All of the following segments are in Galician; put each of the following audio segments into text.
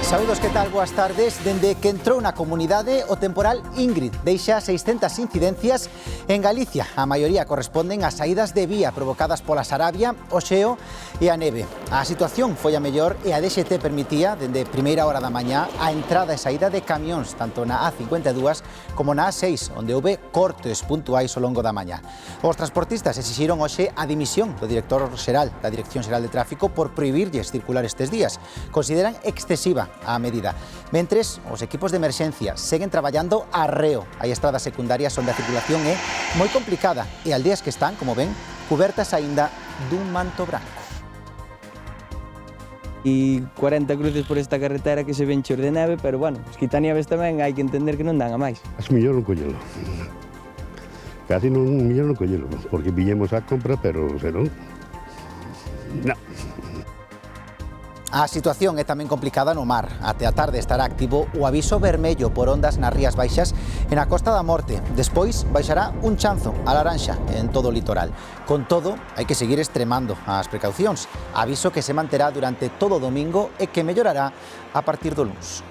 Saúdos, que tal? Boas tardes. Dende que entrou na comunidade, o temporal Ingrid deixa 600 incidencias en Galicia. A maioría corresponden a saídas de vía provocadas pola Sarabia, o xeo e a neve. A situación foi a mellor e a DXT permitía, dende primeira hora da mañá, a entrada e saída de camións, tanto na A52 como na A6, onde houve cortes puntuais ao longo da mañá. Os transportistas exixiron hoxe a dimisión do director xeral da Dirección Xeral de Tráfico por prohibirlles circular estes días. Consideran excesiva a medida. Mentres, os equipos de emerxencia seguen traballando arreo. Hai estradas secundarias onde a circulación é moi complicada e aldeas que están, como ven, cubertas aínda dun manto branco. E 40 cruces por esta carretera que se ven chor de neve, pero bueno, os quitanieves tamén hai que entender que non dan a máis. Es mellor non collelo. Casi non mellor non collelo, porque viñemos a compra, pero senón, non. A situación é tamén complicada no mar. Até a tarde estará activo o aviso vermello por ondas nas Rías Baixas e na Costa da Morte. Despois baixará un chanzo a laranxa en todo o litoral. Con todo, hai que seguir extremando as precaucións. Aviso que se manterá durante todo o domingo e que mellorará a partir do luns.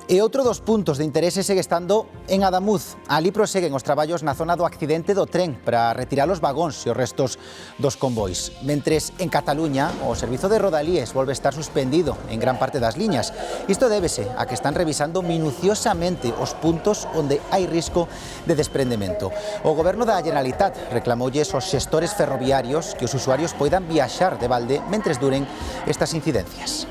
E outro dos puntos de interese segue estando en Adamuz. Ali proseguen os traballos na zona do accidente do tren para retirar os vagóns e os restos dos convois. Mentres en Cataluña o servizo de Rodalíes volve a estar suspendido en gran parte das liñas. Isto débese a que están revisando minuciosamente os puntos onde hai risco de desprendemento. O Goberno da Generalitat reclamoulles aos xestores ferroviarios que os usuarios poidan viaxar de balde mentres duren estas incidencias.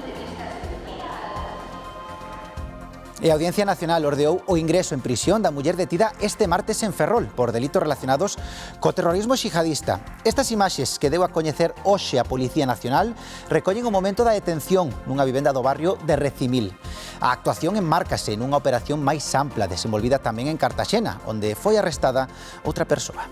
E a Audiencia Nacional ordeou o ingreso en prisión da muller detida este martes en Ferrol por delitos relacionados co terrorismo xihadista. Estas imaxes que deu a coñecer hoxe a Policía Nacional recollen o momento da detención nunha vivenda do barrio de Recimil. A actuación enmárcase nunha operación máis ampla desenvolvida tamén en Cartaxena, onde foi arrestada outra persoa.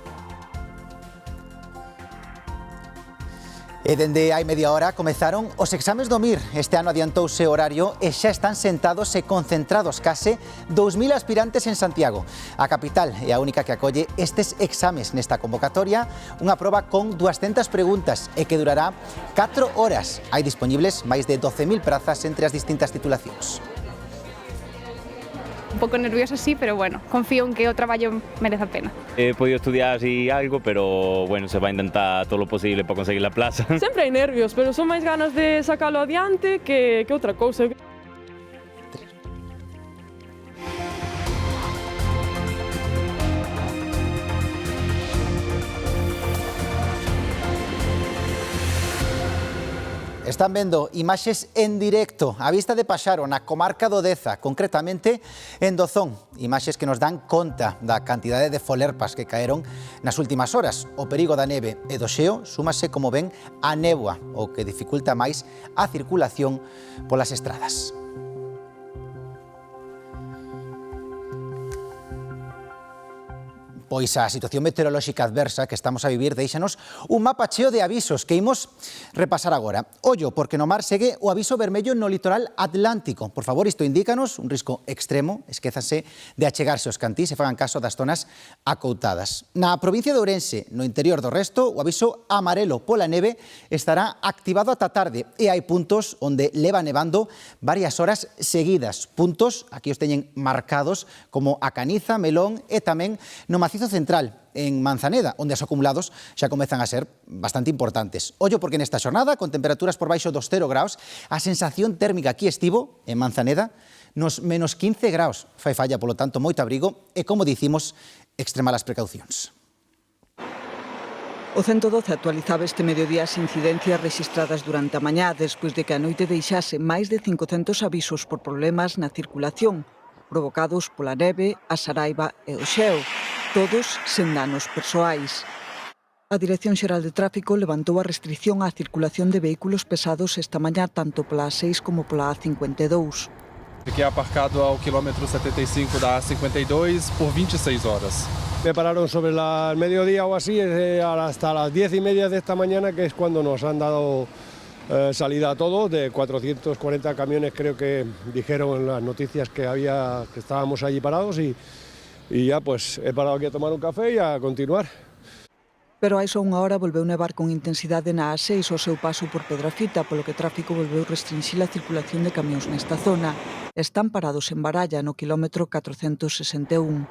E dende hai media hora comezaron os exames do MIR. Este ano adiantouse o horario e xa están sentados e concentrados case 2.000 aspirantes en Santiago. A capital é a única que acolle estes exames nesta convocatoria, unha proba con 200 preguntas e que durará 4 horas. Hai disponibles máis de 12.000 prazas entre as distintas titulacións. Un pouco nerviosa sí, pero bueno, confío en que o traballo merece a pena. He podido estudiar así algo, pero bueno, se va a intentar todo lo posible para conseguir la plaza. Sempre hai nervios, pero son máis ganas de sacalo adiante que outra cousa. Están vendo imaxes en directo a vista de Paxaro, na comarca do Deza, concretamente en Dozón. Imaxes que nos dan conta da cantidade de folerpas que caeron nas últimas horas. O perigo da neve e do xeo súmase, como ven, a néboa, o que dificulta máis a circulación polas estradas. Pois a situación meteorolóxica adversa que estamos a vivir deixanos un mapa cheo de avisos que imos repasar agora. Ollo, porque no mar segue o aviso vermello no litoral atlántico. Por favor, isto indícanos un risco extremo, esquézase de achegarse aos cantís e fagan caso das zonas acoutadas. Na provincia de Ourense, no interior do resto, o aviso amarelo pola neve estará activado ata tarde e hai puntos onde leva nevando varias horas seguidas. Puntos, aquí os teñen marcados, como a Caniza, Melón e tamén no macizo central en Manzaneda, onde os acumulados xa comezan a ser bastante importantes. Ollo porque nesta xornada, con temperaturas por baixo dos 0 graus, a sensación térmica aquí estivo, en Manzaneda, nos menos 15 graus. Fai falla, polo tanto, moito abrigo e, como dicimos, extremar as precaucións. O 112 actualizaba este mediodía as incidencias rexistradas durante a mañá, despois de que a noite deixase máis de 500 avisos por problemas na circulación, provocados pola neve, a saraiba e o xeo, todos sen danos persoais. A Dirección Xeral de Tráfico levantou a restricción á circulación de vehículos pesados esta mañá tanto pola A6 como pola A52. Fiquei aparcado ao quilômetro 75 da A52 por 26 horas. Me pararon sobre el mediodía o así, hasta las 10:30 de esta mañana, que es cuando nos han dado salida a todo, de 440 camiones creo que dijeron en las noticias que estábamos allí parados y ya pues he parado aquí a tomar un café y a continuar. Pero hai só unha hora volveu nevar con intensidade na A6 ao seu paso por Pedrafita, polo que o tráfico volveu restringir a circulación de camións nesta zona. Están parados en Baralla, no quilómetro 461.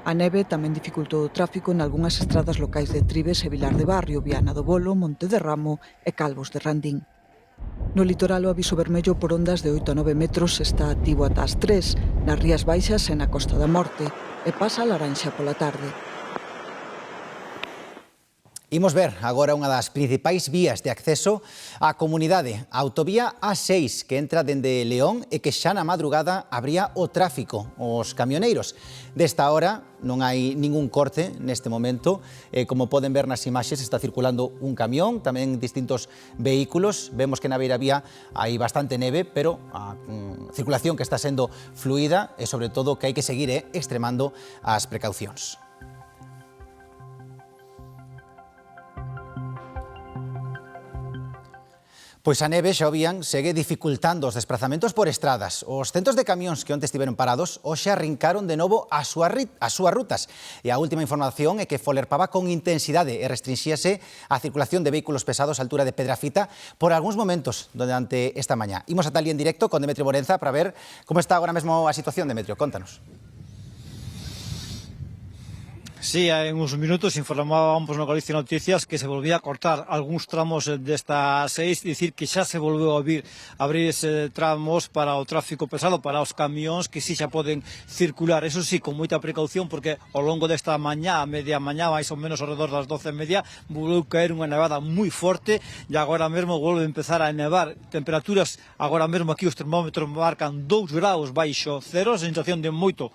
A neve tamén dificultou o tráfico en algunhas estradas locais de Tribes e Vilar de Barrio, Viana do Bolo, Monte de Ramo e Calvos de Randín. No litoral o aviso vermello por ondas de 8 a 9 metros está activo ata as 3, nas Rías Baixas e na Costa da Morte, e pasa a laranxa pola tarde. Imos ver agora unha das principais vías de acceso á comunidade, a autovía A6, que entra dende León e que xa na madrugada abría o tráfico, os camioneiros. Desta hora non hai ningún corte neste momento, como poden ver nas imaxes está circulando un camión, tamén distintos vehículos, vemos que na beiravía hai bastante neve, pero a circulación que está sendo fluida e sobre todo que hai que seguir extremando as precaucións. Pois a neve, xa o vían, segue dificultando os desplazamentos por estradas. Os centos de camións que onte estiveron parados hoxe arrincaron de novo as súas rutas. E a última información é que folerpaba con intensidade e restringíase a circulación de vehículos pesados á altura de Pedrafita por algúns momentos durante esta mañá. Imos ata ali en directo con Demetrio Morenza para ver como está agora mesmo a situación. Demetrio, contanos. Sí, hai uns minutos informábamos no Galicia Noticias que se volvía a cortar algúns tramos desta 6, dicir que xa se volveu a abrir ese tramos para o tráfico pesado, para os camións que si xa poden circular, eso sí, con moita precaución, porque ao longo desta mañá, a media mañá, máis ou menos ao redor das 12:30, volveu caer unha nevada moi forte e agora mesmo volve a empezar a nevar. Temperaturas, agora mesmo aquí os termómetros marcan 2 graus baixo cero, sensación de moito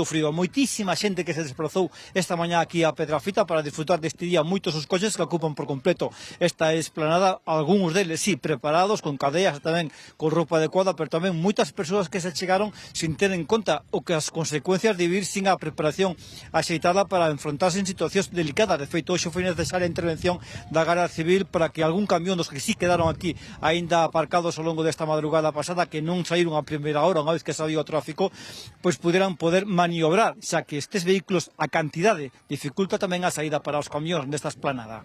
frío, moitísima xente que se desplazou esta mañá aquí a Pedrafita para disfrutar deste día, moitos os coches que ocupan por completo esta esplanada, algúns deles sí, preparados, con cadeas tamén con roupa adecuada, pero tamén moitas persoas que se chegaron sin ter en conta o que as consecuencias de vivir sin a preparación axeitada para enfrontarse en situacións delicadas. De feito, hoxe foi necesaria a intervención da Garda Civil para que algún camión dos que sí quedaron aquí aínda aparcados ao longo desta madrugada pasada, que non saíron a primeira hora, unha vez que sabía o tráfico, pois poder maniobrar, xa que estes vehículos, a cantidade, dificulta tamén a saída para os camións desta esplanada.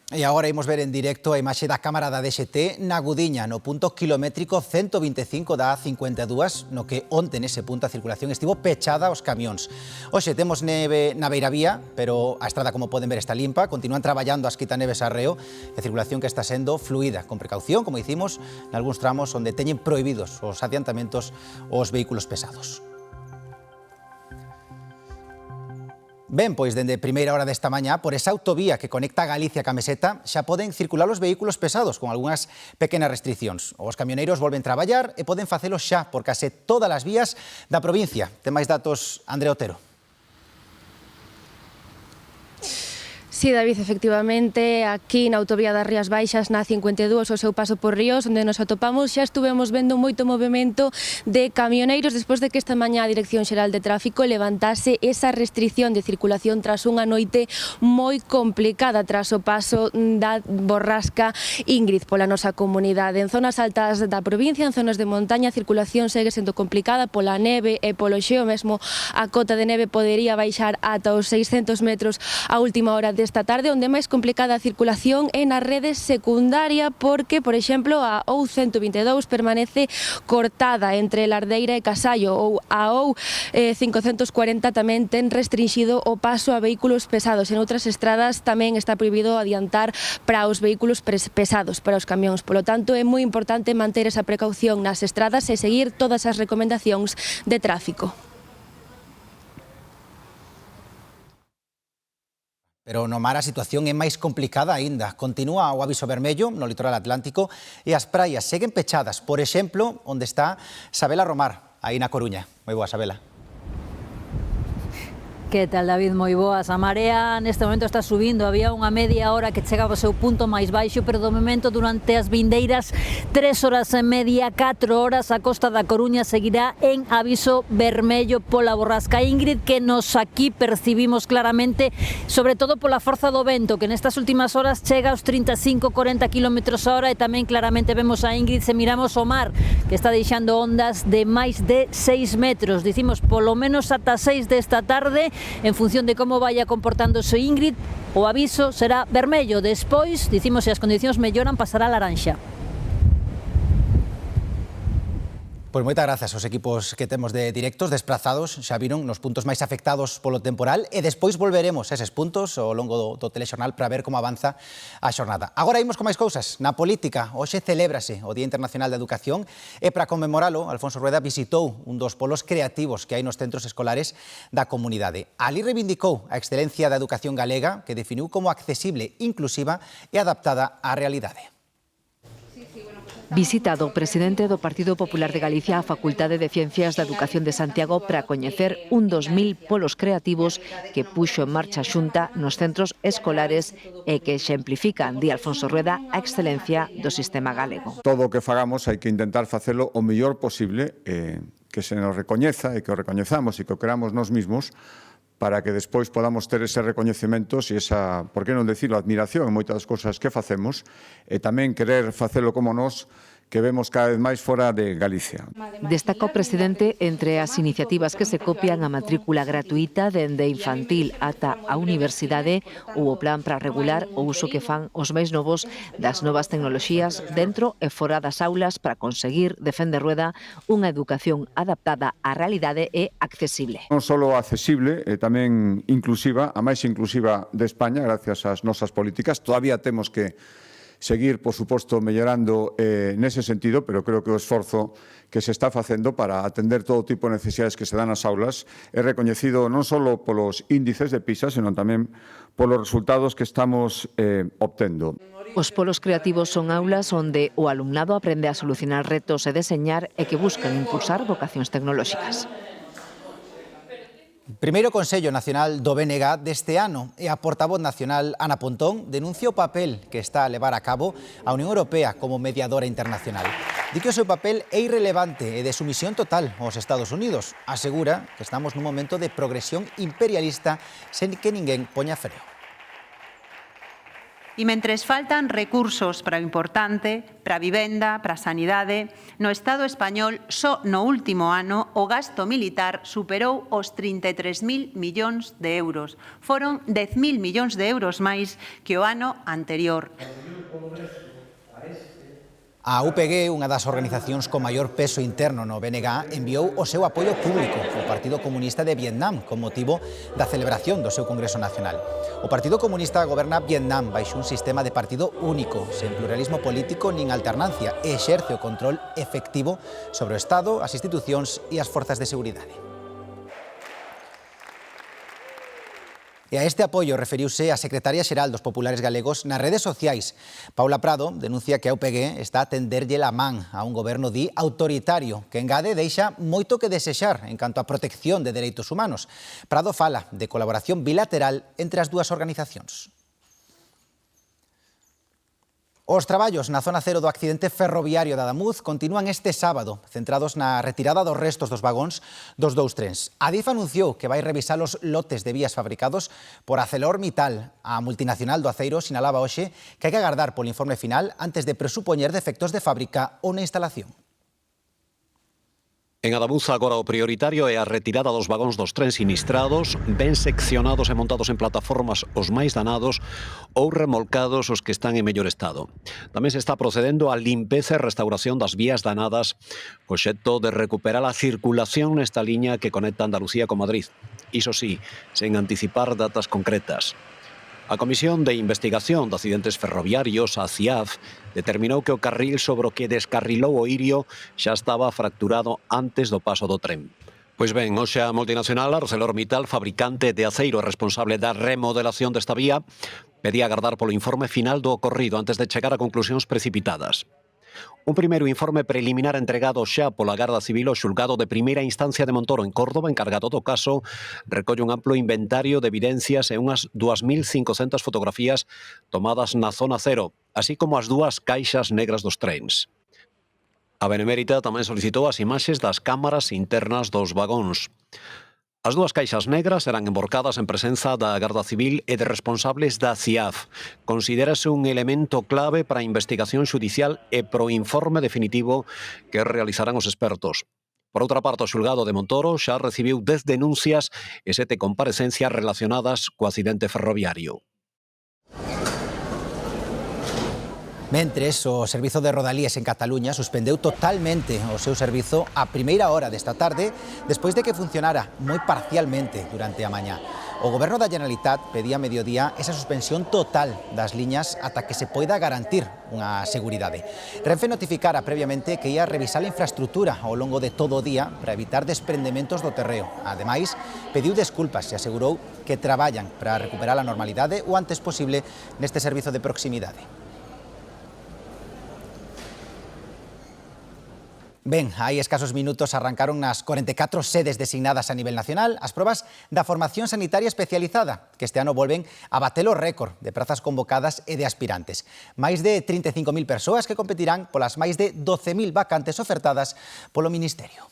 E agora imos ver en directo a imaxe da cámara da DXT na Gudiña, no punto kilométrico 125 da A52, no que onte nese punto a circulación estivo pechada aos camións. Hoxe temos neve na beiravía, pero a estrada, como poden ver, está limpa, continúan traballando as quitaneves arreo, e a circulación que está sendo fluida, con precaución, como dicimos, nalgúns tramos onde teñen prohibidos os adiantamentos os vehículos pesados. Ben, pois dende primeira hora desta mañá, por esa autovía que conecta Galicia ca Meseta, xa poden circular os vehículos pesados con algunhas pequenas restriccións. Os camioneiros volven traballar e poden facelo xa por case todas as vías da provincia. Ten máis datos, Andrea Otero. Sí, David, efectivamente, aquí na autovía das Rías Baixas, na 52, o seu paso por Ríos, onde nos atopamos, xa estuvemos vendo moito movimento de camioneiros despois de que esta mañá a Dirección Xeral de Tráfico levantase esa restricción de circulación tras unha noite moi complicada tras o paso da borrasca Ingrid pola nosa comunidade. En zonas altas da provincia, en zonas de montaña, a circulación segue sendo complicada pola neve e polo xeo, mesmo a cota de neve podería baixar ata os 600 metros a última hora esta tarde, onde máis complicada a circulación é na rede secundaria, porque, por exemplo, a OU122 permanece cortada entre Lardeira e Casallo, ou a OU540 tamén ten restringido o paso a vehículos pesados. En outras estradas tamén está prohibido adiantar para os vehículos pesados, para os camións. Polo tanto, é moi importante manter esa precaución nas estradas e seguir todas as recomendacións de tráfico. Pero no mar a situación é máis complicada aínda. Continúa o aviso vermello no litoral atlántico e as praias seguen pechadas. Por exemplo, onde está Sabela Romar, aí na Coruña. Moi boa, Sabela. Que tal, David? Moi boas. A marea neste momento está subindo, había unha media hora que chegaba ao seu punto máis baixo, pero do momento durante as vindeiras 3 horas e media, 4 horas, a costa da Coruña seguirá en aviso vermello pola borrasca Ingrid, que nos aquí percibimos claramente, sobre todo pola forza do vento, que nestas últimas horas chega aos 35-40 km a hora, e tamén claramente vemos a Ingrid se miramos o mar, que está deixando ondas de máis de 6 metros, dicimos polo menos ata 6 desta tarde, En función de como vaya comportándose Ingrid, o aviso será vermello. Despois, dicimos, se as condicións melloran, pasará a laranxa. Pois moitas grazas aos equipos que temos de directos desprazados, xa viron nos puntos máis afectados polo temporal e despois volveremos a eses puntos ao longo do telexornal para ver como avanza a xornada. Agora imos con máis cousas. Na política, hoxe celébrase o Día Internacional da Educación e para conmemoralo, Alfonso Rueda visitou un dos polos creativos que hai nos centros escolares da comunidade. Ali reivindicou a excelencia da educación galega que definiu como accesible, inclusiva e adaptada á realidade. Visita do presidente do Partido Popular de Galicia a Facultade de Ciencias da Educación de Santiago para coñecer un dos 1000 polos creativos que puxo en marcha a Xunta nos centros escolares e que exemplifican, di Alfonso Rueda, a excelencia do sistema galego. Todo o que fagamos hai que intentar facelo o mellor posible, que se nos recoñeza e que o recoñezamos e que o creamos nós mismos, para que despois podamos ter ese recoñecementos e esa, por que non decirlo, admiración en moitas cousas que facemos e tamén querer facelo como nós, que vemos cada vez máis fora de Galicia. Destaca o presidente entre as iniciativas que se copian a matrícula gratuita dende infantil ata a universidade ou o plan para regular o uso que fan os máis novos das novas tecnoloxías dentro e fora das aulas para conseguir, defende Rueda, unha educación adaptada á realidade e accesible. Non só accesible, tamén inclusiva, a máis inclusiva de España, gracias ás nosas políticas. Todavía temos que seguir, por suposto, mellorando nese sentido, pero creo que o esforzo que se está facendo para atender todo tipo de necesidades que se dan nas aulas é recoñecido non só polos índices de PISA, senón tamén polos resultados que estamos obtendo. Os polos creativos son aulas onde o alumnado aprende a solucionar retos e deseñar e que buscan impulsar vocacións tecnolóxicas. Primeiro Consello Nacional do BNG deste ano e a portavoz nacional Ana Pontón denuncia o papel que está a levar a cabo a Unión Europea como mediadora internacional. Di que o seu papel é irrelevante e de sumisión total aos Estados Unidos. Asegura que estamos nun momento de progresión imperialista sen que ninguén poña freo. E mentres faltan recursos para o importante, para a vivenda, para a sanidade, no Estado español, só no último ano, o gasto militar superou os 33.000 millóns de euros. Foron 10.000 millóns de euros máis que o ano anterior. A UPG, unha das organizacións con maior peso interno no BNG, enviou o seu apoio público ao Partido Comunista de Vietnam con motivo da celebración do seu Congreso Nacional. O Partido Comunista goberna Vietnam baixo un sistema de partido único, sen pluralismo político nin alternancia, e exerce o control efectivo sobre o Estado, as institucións e as forzas de seguridade. E a este apoio referiuse a secretaria xeral dos Populares Galegos nas redes sociais. Paula Prado denuncia que a UPG está a tenderlle a man a un goberno autoritario que engade deixa moito que desexar en canto a protección de dereitos humanos. Prado fala de colaboración bilateral entre as dúas organizacións. Os traballos na zona cero do accidente ferroviario de Adamuz continúan este sábado, centrados na retirada dos restos dos vagóns dos dous trens. Adif anunciou que vai revisar os lotes de vías fabricados por ArcelorMittal. A multinacional do aceiro sinalaba hoxe que hai que agardar polo informe final antes de presupoñer defectos de fábrica ou na instalación. En Adamuz agora o prioritario é a retirada dos vagóns dos trens sinistrados, ben seccionados e montados en plataformas os máis danados ou remolcados os que están en mellor estado. Tamén se está procedendo á limpeza e restauración das vías danadas, co xeito de recuperar a circulación nesta liña que conecta Andalucía con Madrid. Iso sí, sen anticipar datas concretas. A Comisión de Investigación de Accidentes Ferroviarios, a CIAF, determinou que o carril sobre o que descarrilou o Irio xa estaba fracturado antes do paso do tren. Pois ben, hoxe a multinacional ArcelorMittal, fabricante de aceiro e responsable da remodelación desta vía, pedía agardar polo informe final do ocorrido antes de chegar a conclusións precipitadas. Un primeiro informe preliminar entregado xa pola Garda Civil ao xulgado de primeira instancia de Montoro en Córdoba, encargado do caso, recolle un amplo inventario de evidencias e unhas 2.500 fotografías tomadas na zona cero, así como as dúas caixas negras dos trens. A Benemérita tamén solicitou as imaxes das cámaras internas dos vagóns. As dúas caixas negras eran emborcadas en presenza da Garda Civil e de responsables da CIAF. Considérase un elemento clave para a investigación xudicial e pro informe definitivo que realizarán os expertos. Por outra parte, o xulgado de Montoro xa recibiu 10 denuncias e 7 comparecencias relacionadas co accidente ferroviario. Mentres, o Servizo de Rodalíes en Cataluña suspendeu totalmente o seu servizo a primeira hora desta tarde despois de que funcionara moi parcialmente durante a mañá. O Goberno da Generalitat pedía a mediodía esa suspensión total das liñas ata que se poida garantir unha seguridade. Renfe notificara previamente que ia revisar a infraestructura ao longo de todo o día para evitar desprendementos do terreo. Ademais, pediu desculpas e asegurou que traballan para recuperar a normalidade o antes posible neste servizo de proximidade. Ben, hai escasos minutos arrancaron nas 44 sedes designadas a nivel nacional as probas da formación sanitaria especializada, que este ano volven a bater o récord de prazas convocadas e de aspirantes. Máis de 35.000 persoas que competirán polas máis de 12.000 vacantes ofertadas polo Ministerio.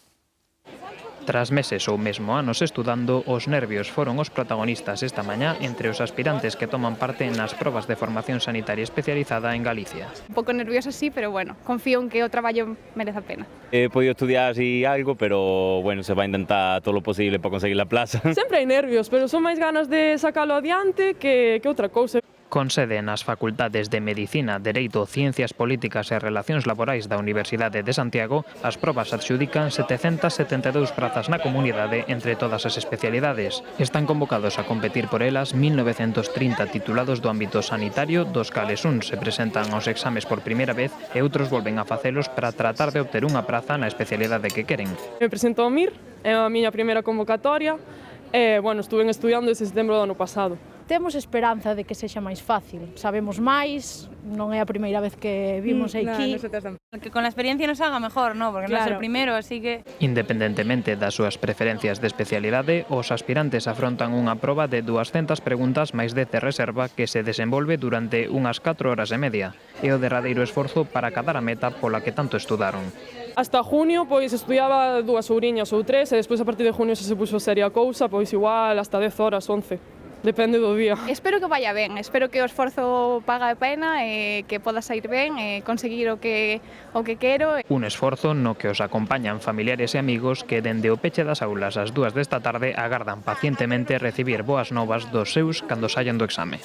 Tras meses ou mesmo anos estudando, os nervios foron os protagonistas esta mañá entre os aspirantes que toman parte nas probas de formación sanitaria especializada en Galicia. Un pouco nerviosa sí, pero bueno, confío en que o traballo merece a pena. He podido estudiar así algo, pero bueno, se va a intentar todo lo posible para conseguir la plaza. Sempre hai nervios, pero son máis ganas de sacalo adiante que outra cousa. Con sede nas facultades de Medicina, Dereito, Ciencias Políticas e Relacións Laborais da Universidade de Santiago, as probas adxudican 772 prazas na comunidade entre todas as especialidades. Están convocados a competir por elas 1930 titulados do ámbito sanitario, dos cales uns se presentan aos exames por primeira vez e outros volven a facelos para tratar de obter unha praza na especialidade que queren. Me presento ao MIR, é a miña primeira convocatoria e, estuve estudiando desde setembro do ano pasado. Temos esperanza de que sexa máis fácil. Sabemos máis, non é a primeira vez que vimos aquí. Que con la experiencia nos haga mejor, ¿no? Porque non é o primeiro, así que... Independentemente das súas preferencias de especialidade, os aspirantes afrontan unha proba de 200 preguntas máis de reserva que se desenvolve durante unhas 4 horas e media. É o derradeiro esforzo para cadar a meta pola que tanto estudaron. Hasta junio, estudiaba 2 ouriñas ou 3, e despois a partir de junio se puxo seria a cousa, igual hasta 10 horas, 11. Depende do día. Espero que vaya ben, espero que o esforzo paga a pena e que poda sair ben e conseguir o que quero. Un esforzo no que os acompañan familiares e amigos que dende o peche das aulas ás 2 desta tarde agardan pacientemente recibir boas novas dos seus cando saian do exame.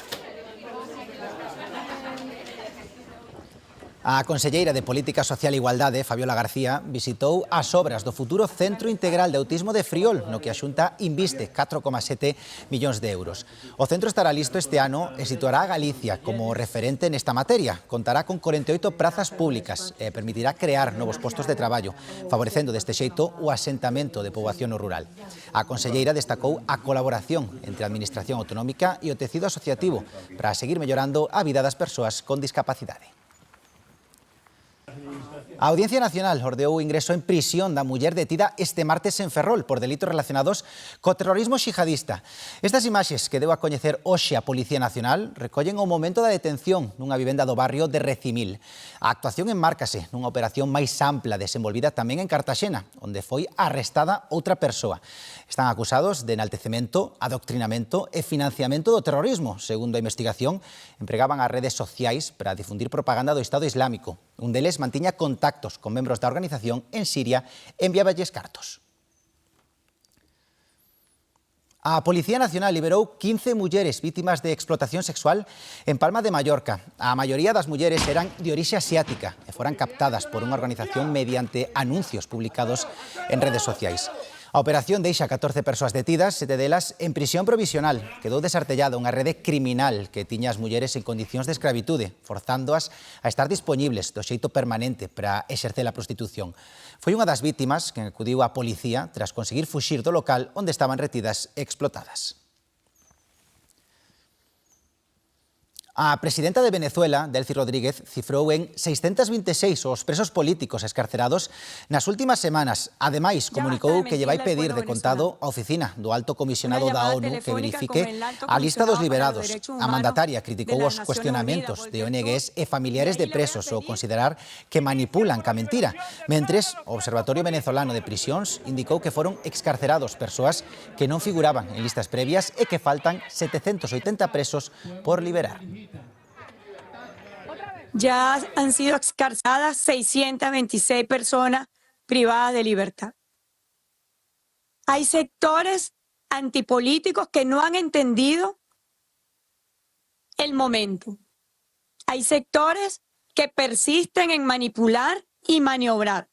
A conselleira de Política Social e Igualdade, Fabiola García, visitou as obras do futuro Centro Integral de Autismo de Friol, no que a Xunta inviste 4,7 millóns de euros. O centro estará listo este ano e situará a Galicia como referente nesta materia. Contará con 48 prazas públicas e permitirá crear novos postos de traballo, favorecendo deste xeito o asentamento de poboación no rural. A conselleira destacou a colaboración entre a Administración Autonómica e o tecido asociativo para seguir mellorando a vida das persoas con discapacidade. A Audiencia Nacional ordeou o ingreso en prisión da muller detida este martes en Ferrol por delitos relacionados co terrorismo xihadista. Estas imaxes que deu a coñecer hoxe a Policía Nacional recollen o momento da detención nunha vivenda do barrio de Recimil. A actuación enmárcase nunha operación máis ampla desenvolvida tamén en Cartaxena, onde foi arrestada outra persoa. Están acusados de enaltecemento, adoctrinamento e financiamento do terrorismo. Segundo a investigación, empregaban as redes sociais para difundir propaganda do Estado Islámico. Un deles mantiña contactos con membros da organización en Siria e enviáballes cartos. A Policía Nacional liberou 15 mulleres vítimas de explotación sexual en Palma de Mallorca. A maioría das mulleres eran de orixe asiática e foran captadas por unha organización mediante anuncios publicados en redes sociais. A operación deixa 14 persoas detidas, 7 delas en prisión provisional. Quedou desartellada unha rede criminal que tiña as mulleres en condicións de escravitude, forzándoas a estar dispoñibles do xeito permanente para exercer a prostitución. Foi unha das vítimas que acudiu á policía tras conseguir fuxir do local onde estaban retidas e explotadas. A presidenta de Venezuela, Delcy Rodríguez, cifrou en 626 os presos políticos escarcerados nas últimas semanas. Ademais, comunicou que lle vai pedir de contado a oficina do Alto Comisionado da ONU que verifique a lista dos liberados. A mandataria criticou os cuestionamentos de ONGs e familiares de presos ao considerar que manipulan ca mentira. Mentres, o Observatorio Venezolano de Prisións indicou que foron excarcerados persoas que non figuraban en listas previas e que faltan 780 presos por liberar. Ya han sido excarceladas 626 personas privadas de libertad. Hay sectores antipolíticos que no han entendido el momento. Hay sectores que persisten en manipular y maniobrar.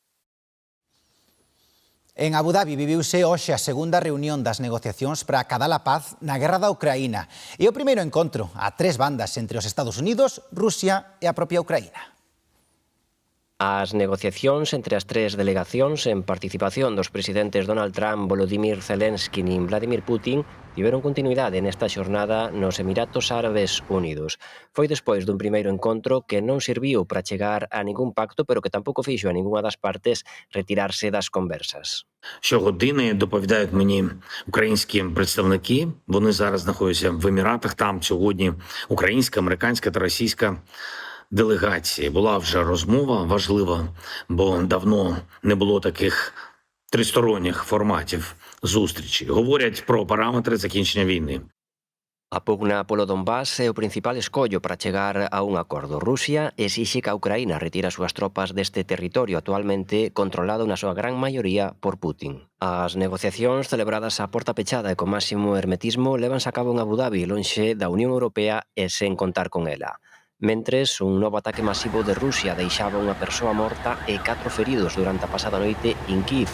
En Abu Dhabi viviuse hoxe a segunda reunión das negociacións para acadar a paz na guerra da Ucraína e o primeiro encontro a tres bandas entre os Estados Unidos, Rusia e a propia Ucraína. As negociacións entre as tres delegacións en participación dos presidentes Donald Trump, Volodymyr Zelensky e Vladimir Putin tiveron continuidade nesta xornada nos Emiratos Árabes Unidos. Foi despois dun primeiro encontro que non serviu para chegar a ningún pacto, pero que tampouco fixo a ningunha das partes retirarse das conversas. Щогодини доповідають мені українські представники. Вони зараз знаходяться в Еміратах. Там сьогодні українська, американська та російська делегації. Була вже розмова важлива, бо давно не було таких тристоронніх форматів зустрічі. Говорять про параметри закінчення війни. A pugna polo Donbass é o principal escollo para chegar a un acordo. Rusia exixe que a Ucraína retire as súas tropas deste territorio actualmente controlado na súa gran maioría por Putin. As negociacións celebradas a porta pechada e con máximo hermetismo levanse a cabo en Abu Dhabi, lonxe da Unión Europea e sen contar con ela. Mentres, un novo ataque masivo de Rusia deixaba unha persoa morta e 4 feridos durante a pasada noite en Kiev.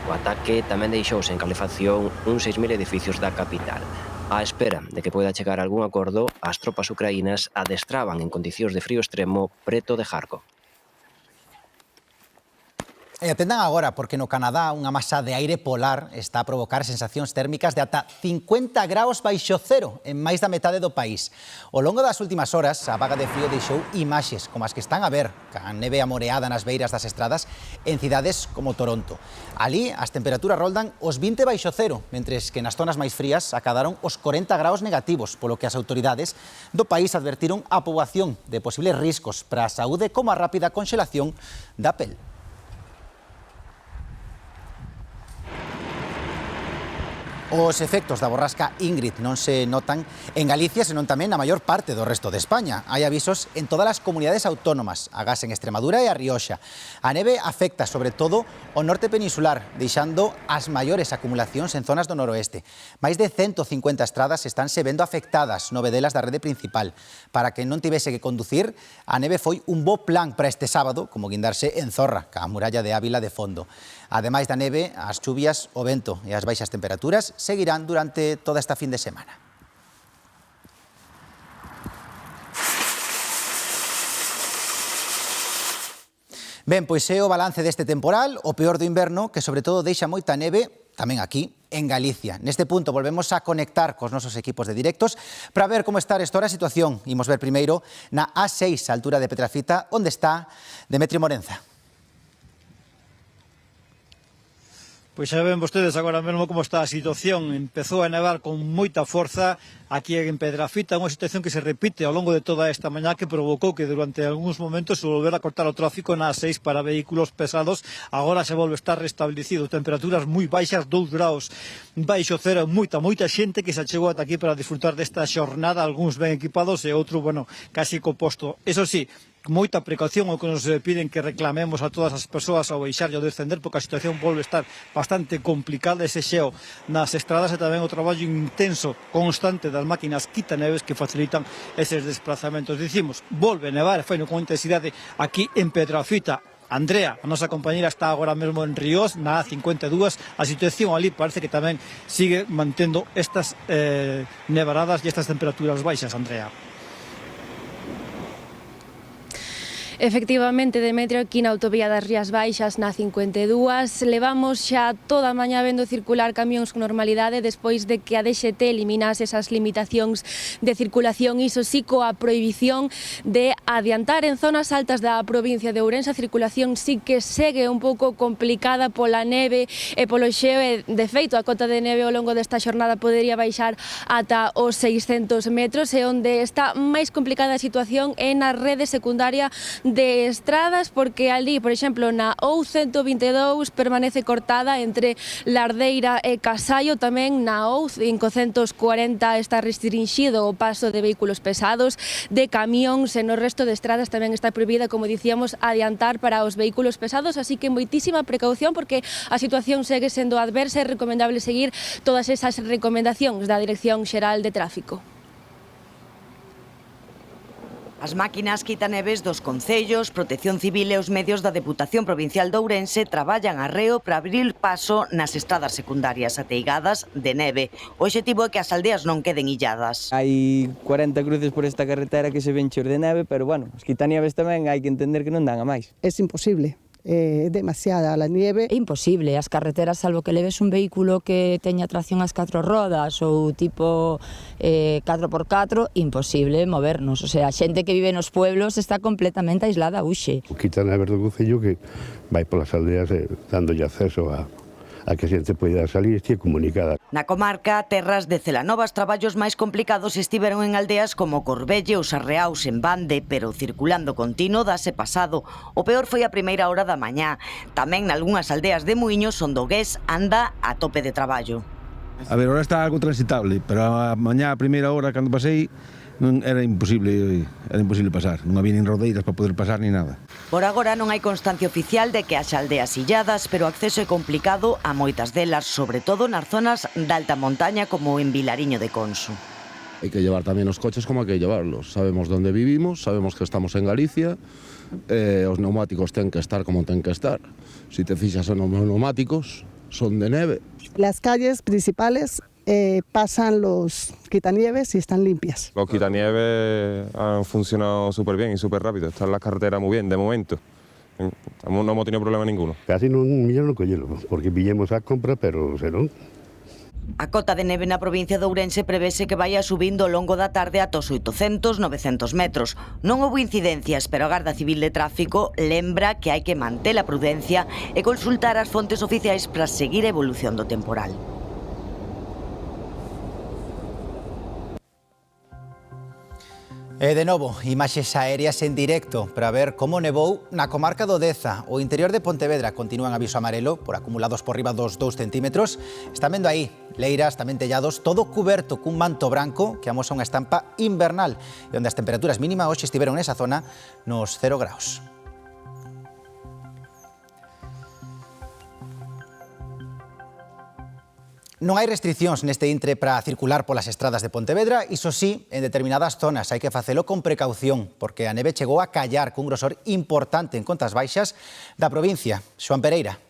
O ataque tamén deixou sen calefacción uns 6.000 edificios da capital. Á espera de que poida chegar a algún acordo, as tropas ucraínas adestraban en condicións de frío extremo preto de Kharkov. E atendan agora, porque no Canadá unha masa de aire polar está a provocar sensacións térmicas de ata 50 graus baixo cero en máis da metade do país. Ao longo das últimas horas, a vaga de frío deixou imaxes como as que están a ver, ca neve amoreada nas beiras das estradas en cidades como Toronto. Ali, as temperaturas roldan os 20 baixo cero, mentres que nas zonas máis frías acadaron os 40 graus negativos, polo que as autoridades do país advertiron a poboación de posibles riscos para a saúde como a rápida conxelación da pel. Os efectos da borrasca Ingrid non se notan en Galicia, senón tamén na maior parte do resto de España. Hai avisos en todas as comunidades autónomas, agás en Extremadura e a Rioxa. A neve afecta sobre todo o norte peninsular, deixando as maiores acumulacións en zonas do noroeste. Máis de 150 estradas estánse vendo afectadas, 9 delas da rede principal. Para que non tivese que conducir, a neve foi un bo plan para este sábado, como guindarse en Zorra, ca muralla de Ávila de fondo. Ademais da neve, as chuvias, o vento e as baixas temperaturas seguirán durante toda esta fin de semana. Ben, pois é o balance deste temporal, o peor do inverno, que sobre todo deixa moita neve, tamén aquí, en Galicia. Neste punto volvemos a conectar cos nosos equipos de directos para ver como está esta situación. Imos ver primeiro na A6, a altura de Petrafita, onde está Demetrio Morenza. Pois xa ven vostedes agora mesmo como está a situación. Empezou a nevar con moita forza aquí en Pedrafita, unha situación que se repite ao longo de toda esta mañá, que provocou que durante algúns momentos se volvera a cortar o tráfico na A6 para vehículos pesados. Agora se volve a estar restablecido. Temperaturas moi baixas, 2 graus baixo cero, moita xente que se achegou ata aquí para disfrutar desta xornada, algúns ben equipados e outro, bueno, casi composto. Eso sí, moita precaución o que nos piden que reclamemos a todas as persoas ao baixar e ao descender, porque a situación volve a estar bastante complicada, ese xeo nas estradas e tamén o traballo intenso, constante das máquinas quitaneves que facilitan eses desplazamentos. Dicimos, volve a nevar, foi con intensidade aquí en Pedrafita. Andrea, a nosa compañera, está agora mesmo en Ríos, na A52. A situación ali parece que tamén sigue mantendo estas nevaradas e estas temperaturas baixas, Andrea. Efectivamente, Demetrio, aquí na autovía das Rías Baixas, na 52, levamos xa toda a mañá vendo circular camións con normalidade despois de que a DXT eliminase esas limitacións de circulación, iso sí, coa prohibición de adiantar en zonas altas da provincia de Ourense. A circulación sí que segue un pouco complicada pola neve e polo xeo, e de feito a cota de neve ao longo desta xornada podería baixar ata os 600 metros, e onde está máis complicada a situación é na rede secundaria de estradas, porque ali, por exemplo, na OU122 permanece cortada entre Lardeira e Casallo, tamén na OU540 está restringido o paso de vehículos pesados, de camións, e no resto de estradas tamén está prohibida, como dicíamos, adiantar para os vehículos pesados, así que moitísima precaución porque a situación segue sendo adversa e recomendable seguir todas esas recomendacións da Dirección Xeral de Tráfico. As máquinas quitaneves dos concellos, Protección Civil e os medios da Deputación Provincial de Ourense traballan arreo para abrir paso nas estradas secundarias ateigadas de neve. O obxectivo é que as aldeas non queden illadas. Hai 40 cruces por esta carretera que se ven chor de neve, pero bueno, os quitanieves tamén hai que entender que non dan a máis. Es imposible. É demasiada la nieve. É imposible, as carreteras, salvo que leves un vehículo que teña tracción ás 4 rodas ou tipo 4x4, imposible movernos. O sea, a xente que vive nos pueblos está completamente aislada hoxe. O quitaneve do concello que vai polas aldeas dándolle acceso a que a xente poida salir e estea comunicada. Na comarca, terras de Celanova, os traballos máis complicados estiveron en aldeas como Corbelle ou Sarreaus en Bande, pero circulando continuo dase pasado. O peor foi a primeira hora da mañá. Tamén nalgunhas aldeas de Muiños, onde o Gués anda a tope de traballo. A ver, ahora está algo transitable, pero a mañá, a primeira hora, cando pasei, era imposible pasar. Non había nin rodeiras para poder pasar ni nada. Por agora non hai constancia oficial de que haxa aldeas illadas, pero o acceso é complicado a moitas delas, sobre todo nas zonas da alta montaña como en Vilariño de Conso. Hai que llevar tamén os coches como hai que llevarlos. Sabemos onde vivimos, sabemos que estamos en Galicia, os neumáticos ten que estar como ten que estar. Si te fixas en os neumáticos, son de neve. Las calles principales pasan los quitanieves y están limpias. Los quitanieves han funcionado súper bien y súper rápido. Están las carreteras muy bien, de momento. No hemos tenido problema ninguno. Casi non collelo, porque pillemos a compra, pero senón. A cota de neve na provincia de Ourense prevese que vaya subindo ao longo da tarde ata os 800-900 metros. Non houve incidencias, pero a Garda Civil de Tráfico lembra que hai que manter a prudencia e consultar as fontes oficiais para seguir a evolución do temporal. E de novo, imaxes aéreas en directo para ver como nevou na comarca do Deza. O interior de Pontevedra continúa en aviso amarelo por acumulados por riba dos 2 centímetros. Están vendo aí leiras, tamén tellados, todo cuberto cun manto branco que amosa unha estampa invernal e onde as temperaturas mínimas hoxe estiveron nesa zona nos 0 graus. Non hai restriccións neste intre para circular polas estradas de Pontevedra, iso sí, en determinadas zonas hai que facelo con precaución, porque a neve chegou a callar cun grosor importante en Contas Baixas da provincia. Xoan Pereira.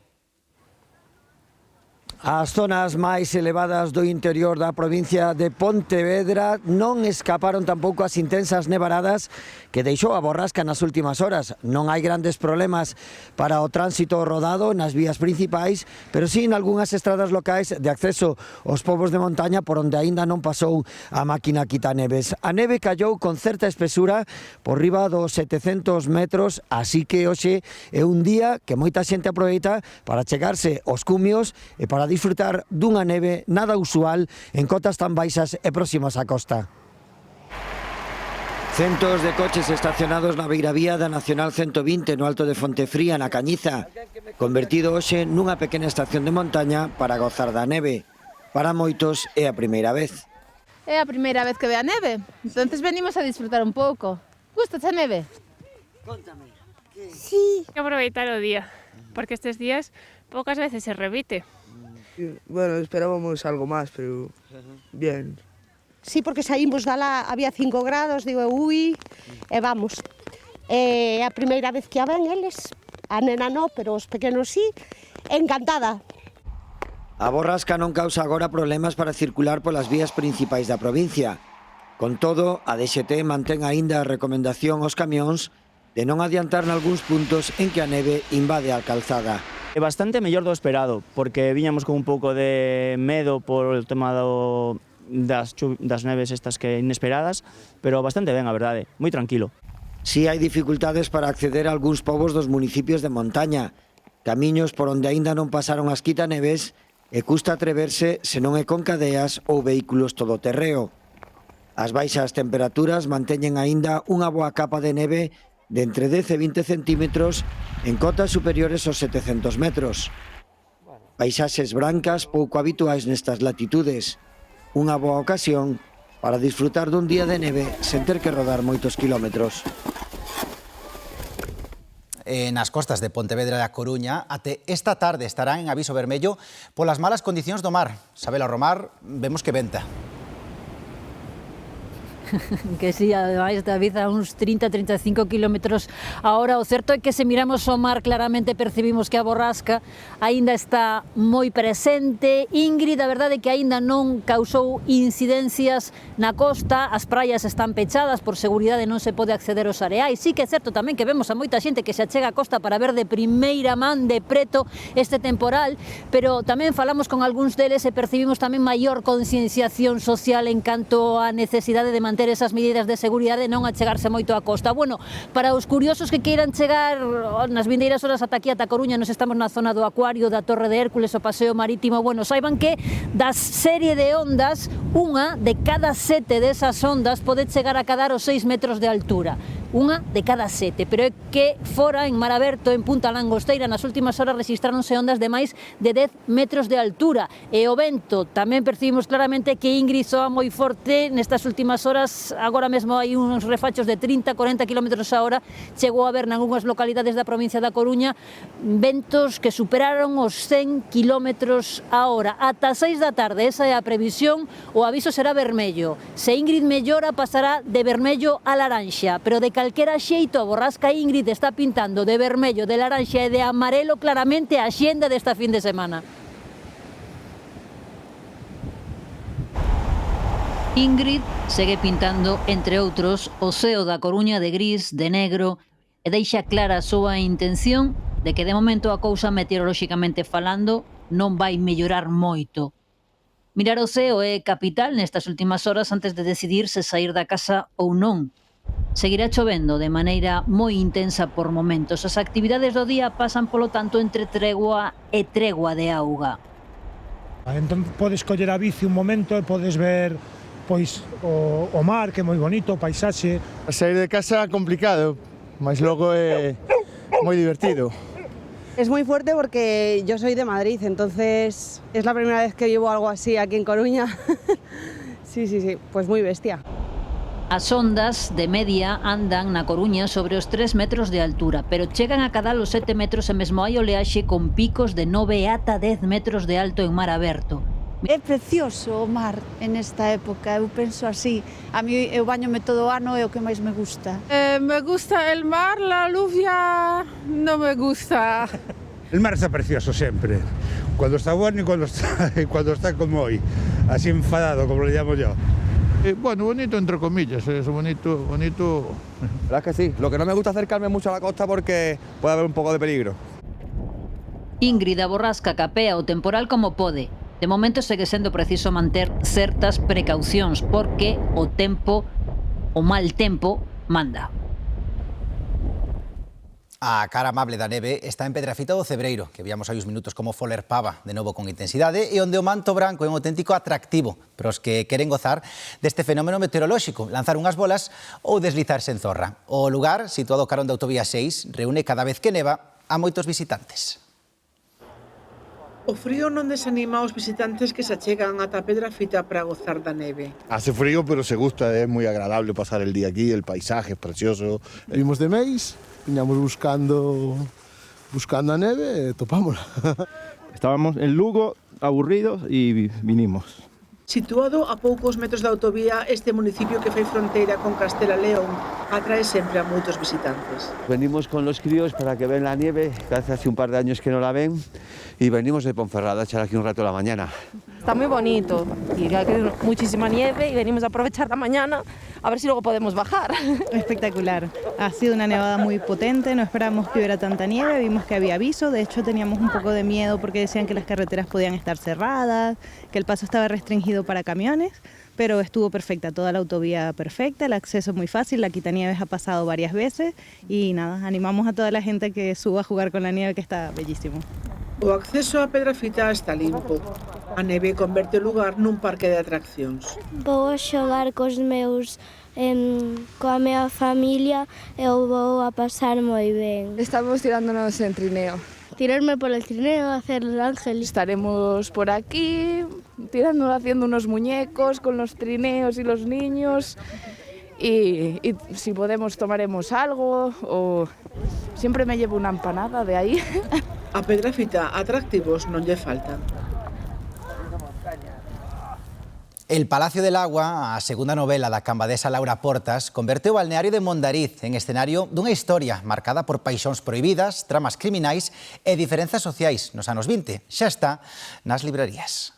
As zonas máis elevadas do interior da provincia de Pontevedra non escaparon tampouco as intensas nevaradas que deixou a borrasca nas últimas horas. Non hai grandes problemas para o tránsito rodado nas vías principais, pero sí en algunhas estradas locais de acceso aos povos de montaña por onde aínda non pasou a máquina quitaneves. A neve callou con certa espesura por riba dos 700 metros, así que hoxe é un día que moita xente aproveita para chegarse aos cumios e para disfrutar dunha neve nada usual en cotas tan baixas e próximas á costa. Centos de coches estacionados na beiravía da Nacional 120 no Alto de Fontefría, na Cañiza, convertido hoxe nunha pequena estación de montaña para gozar da neve. Para moitos é a primeira vez. É a primeira vez que ve a neve, entonces venimos a disfrutar un pouco. Gustache a neve? Contame. Sí. Hay que aproveitar o día, porque estes días pocas veces se repite. Bueno, esperábamos algo más, pero bien. Sí, porque saímos dala, había 5 grados, digo, ui, e vamos. É a primeira vez que a ven eles, a nena no, pero os pequenos sí, encantada. A borrasca non causa agora problemas para circular polas vías principais da provincia. Con todo, a DXT mantén aínda a recomendación aos camións de non adiantar nalgúns puntos en que a neve invade a calzada. É bastante mellor do esperado, porque viñamos con un pouco de medo por o tema das neves estas que inesperadas, pero bastante ben, a verdade, moi tranquilo. Si hai dificultades para acceder a algúns povos dos municipios de montaña, camiños por onde aínda non pasaron as quitaneves e custa atreverse se non é con cadeas ou vehículos todoterreo. As baixas temperaturas manteñen aínda unha boa capa de neve de entre 10 e 20 centímetros en cotas superiores aos 700 metros. Paisaxes brancas pouco habituais nestas latitudes. Unha boa ocasión para disfrutar dun día de neve sen ter que rodar moitos kilómetros. Nas costas de Pontevedra e a Coruña, até esta tarde estarán en aviso vermello polas malas condicións do mar. Sabela Romar, vemos que venta. Que sí, ademais, David, a uns 30-35 kilómetros a hora. O certo é que se miramos o mar claramente percibimos que a borrasca aínda está moi presente. Ingrid, a verdade é que aínda non causou incidencias na costa, as praias están pechadas por seguridade, non se pode acceder aos areais. Sí que é certo tamén que vemos a moita xente que se achega á costa para ver de primeira man, de preto, este temporal, pero tamén falamos con algúns deles e percibimos tamén maior concienciación social en canto á necesidade de manter esas medidas de seguridade e non achegarse moito á costa. Bueno, para os curiosos que queiran chegar nas vindeiras horas ata aquí, ata Coruña, nos estamos na zona do Acuario, da Torre de Hércules, o paseo marítimo. Bueno, saiban que das serie de ondas, unha de cada 7 desas ondas pode chegar a cadar os 6 metros de altura. Unha de cada 7, pero é que fora, en mar aberto, en Punta Langosteira, nas últimas horas registráronse ondas de máis de 10 metros de altura. E o vento, tamén percibimos claramente que Ingrid soa moi forte nestas últimas horas. Agora mesmo hai uns refachos de 30-40 km a hora. Chegou a ver nalgúnas localidades da provincia da Coruña ventos que superaron os 100 km a hora. Ata 6 da tarde, esa é a previsión, o aviso será vermello. Se Ingrid mellora, pasará de vermello a laranxa, pero de calquera xeito a borrasca Ingrid está pintando de vermello, de laranxa e de amarelo claramente a xenda desta fin de semana. Ingrid segue pintando, entre outros, o ceo da Coruña de gris, de negro, e deixa clara a súa intención de que de momento a cousa meteorolóxicamente falando non vai mellorar moito. Mirar o ceo é capital nestas últimas horas antes de decidir se sair da casa ou non. Seguirá chovendo de maneira moi intensa por momentos. As actividades do día pasan, polo tanto, entre tregua e tregua de auga. Entón podes coller a bici un momento e podes ver pois o mar, que é moi bonito, o paisaxe. Sair de casa é complicado, mas logo é moi divertido. Es muy fuerte porque yo soy de Madrid, entonces es la primera vez que llevo algo así aquí en Coruña. Sí, pues muy bestia. As ondas de media andan na Coruña sobre os 3 metros de altura, pero chegan a cadar os 7 metros e mesmo hai oleaxe con picos de 9 ata 10 metros de alto en mar aberto. É precioso o mar en esta época, eu penso así. A mí eu bañome todo o ano, é o que máis me gusta. Me gusta el mar, la lluvia no me gusta. El mar está precioso siempre, cuando está bueno y cuando está como hoy, así enfadado, como le llamo yo. Bueno, bonito entre comillas, es bonito. La verdad es que sí, lo que no me gusta acercarme mucho a la costa porque puede haber un poco de peligro. Ingrid a borrasca capea o temporal como pode. De momento segue sendo preciso manter certas precaucións porque o mal tempo manda. A cara amable da neve está en Pedrafita do Cebreiro, que víamos hai uns minutos como folerpaba de novo con intensidade, e onde o manto branco é un auténtico atractivo para os que queren gozar deste fenómeno meteorolóxico, lanzar unhas bolas ou deslizarse en zorra. O lugar, situado carón da autovía 6, reúne cada vez que neva a moitos visitantes. O frío non desanima aos visitantes que se achegan ata Pedrafita para gozar da neve. Hace frío, pero se gusta, es muy agradable pasar el día aquí, el paisaje es precioso. Vimos de Meis, viñamos buscando a neve e topámola. Estábamos en Lugo, aburridos, y vinimos. Situado a poucos metros da autovía, este municipio que fai fronteira con Castela León atrae sempre a moitos visitantes. Venimos con los críos para que vean la nieve, que hace un par de años que no la ven, y venimos de Ponferrada a echar aquí un rato a la mañana. Está muy bonito y hay muchísima nieve y venimos a aprovechar la mañana a ver si luego podemos bajar. Espectacular, ha sido una nevada muy potente, no esperábamos que hubiera tanta nieve, vimos que había aviso, de hecho teníamos un poco de miedo porque decían que las carreteras podían estar cerradas, que el paso estaba restringido para camiones, pero estuvo perfecta, toda la autovía perfecta, el acceso muy fácil, la quitanieves ha pasado varias veces y nada, animamos a toda la gente que suba a jugar con la nieve, que está bellísimo. O acceso á Pedrafita está limpo. A neve converte o lugar nun parque de atraccións. Vou a xogar cos meus, coa mea familia e eu vou a pasar moi ben. Estamos tirándonos en trineo. Tirarme por el trineo, hacer el ángel. Estaremos por aquí, haciendo unos muñecos con los trineos y los niños. Y si podemos tomaremos algo o siempre me llevo una empanada de ahí. A Pedrafita atractivos non lle faltan. El Palacio del Agua, a segunda novela da cambadesa Laura Portas, converte o balneario de Mondariz en escenario dunha historia marcada por paixóns prohibidas, tramas criminais e diferenzas sociais nos anos 20. Xa está nas librarías.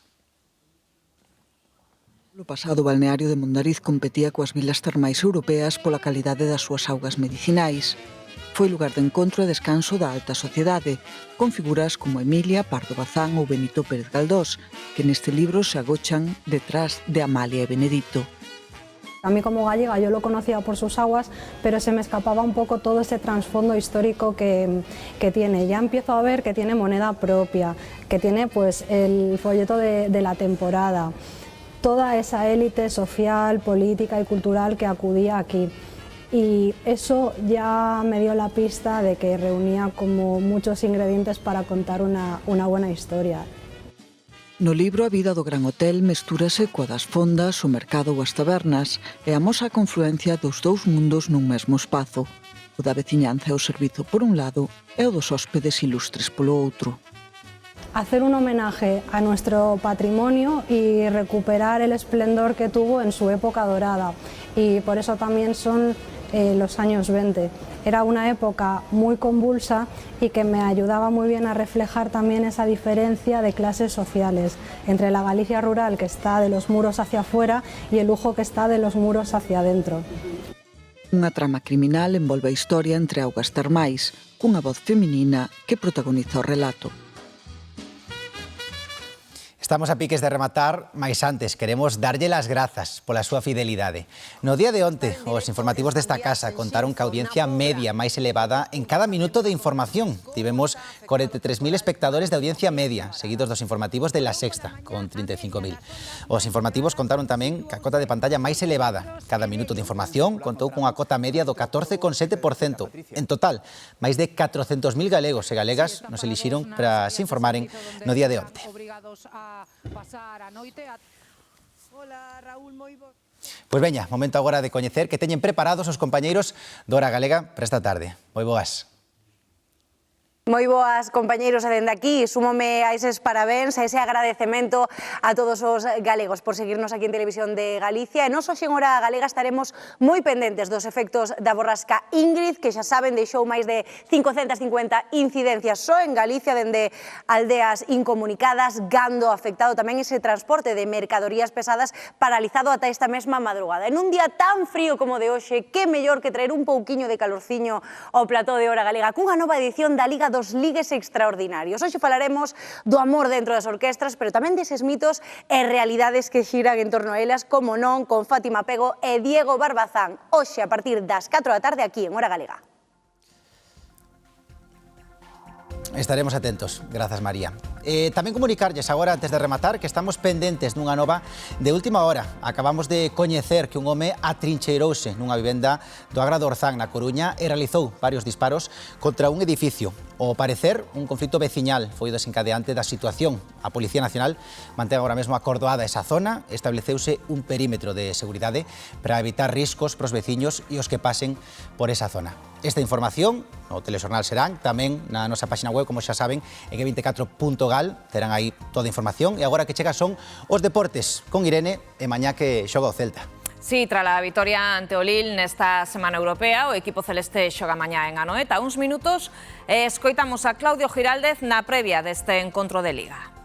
No pasado, o balneario de Mondariz competía coas vilas termais europeas pola calidade das súas augas medicinais. Foi lugar de encontro e descanso da alta sociedade, con figuras como Emilia Pardo Bazán ou Benito Pérez Galdós, que neste libro se agochan detrás de Amalia e Benedito. A mí como gallega yo lo conocía por sus aguas, pero se me escapaba un poco todo ese trasfondo histórico que tiene. Ya empiezo a ver que tiene moneda propia, que tiene pues el folleto de la temporada, toda esa élite social, política y cultural que acudía aquí. Y eso ya me dio la pista de que reunía como muchos ingredientes para contar una buena historia. No libro A vida do Gran Hotel mestúrase coa das fondas, o mercado ou as tabernas e amosa a confluencia dos dous mundos nun mesmo espazo. O da veciñanza e o servizo por un lado e o dos hóspedes ilustres polo outro. Hacer un homenaje a nuestro patrimonio y recuperar el esplendor que tuvo en su época dorada. Y por eso también son los años 20. Era una época muy convulsa y que me ayudaba muy bien a reflejar también esa diferencia de clases sociales entre la Galicia rural, que está de los muros hacia afuera, y el Lugo, que está de los muros hacia adentro. Unha trama criminal envolve a historia entre augas termais, cunha voz feminina que protagoniza o relato. Estamos a piques de rematar, mais antes queremos darlle as grazas pola súa fidelidade. No día de onte, os informativos desta casa contaron que a audiencia media máis elevada en cada minuto de información. Tivemos 43.000 espectadores de audiencia media, seguidos dos informativos de La Sexta, con 35.000. Os informativos contaron tamén que a cota de pantalla máis elevada. Cada minuto de información contou cunha cota media do 14,7%. En total, máis de 400.000 galegos e galegas nos elixiron para se informaren no día de onte. Pois veña, momento agora de coñecer que teñen preparados os compañeiros do Hora Galega para esta tarde. Moi boas. Moi boas, compañeiros, e dende aquí súmome a eses parabéns, a ese agradecemento a todos os galegos por seguirnos aquí en Televisión de Galicia. E nos hoxe en Hora Galega estaremos moi pendentes dos efectos da borrasca Ingrid, que xa saben deixou máis de 550 incidencias só en Galicia, dende aldeas incomunicadas, gando afectado, tamén ese transporte de mercadorías pesadas paralizado ata esta mesma madrugada. En un día tan frío como de hoxe, que mellor que traer un pouquiño de calorciño ao plató de Hora Galega cunha nova edición da Liga dos Ligues Extraordinarios. Hoxe falaremos do amor dentro das orquestras, pero tamén deses mitos e realidades que xiran en torno a elas, como non, con Fátima Pego e Diego Barbazán. Hoxe, a partir das 4 da tarde, aquí en Hora Galega. Estaremos atentos, grazas María. Tamén comunicarlles agora, antes de rematar, que estamos pendentes dunha nova de última hora. Acabamos de coñecer que un home atrincheirouse nunha vivenda do Agra do Orzán, na Coruña, e realizou varios disparos contra un edificio. Ao parecer, un conflito veciñal foi o desencadeante da situación. A Policía Nacional mantén agora mesmo acordoada esa zona, estableceuse un perímetro de seguridade para evitar riscos pros veciños e os que pasen por esa zona. Esta información no Telexornal Serán, tamén na nosa página web, como xa saben, en e24.gal, terán aí toda a información. E agora que chega son os deportes con Irene e mañá que xoga o Celta. Sí, tras a vitoria ante o Lille nesta semana europea, o equipo celeste xoga mañá en Anoeta. Uns minutos escoitamos a Claudio Giraldez na previa deste encontro de Liga.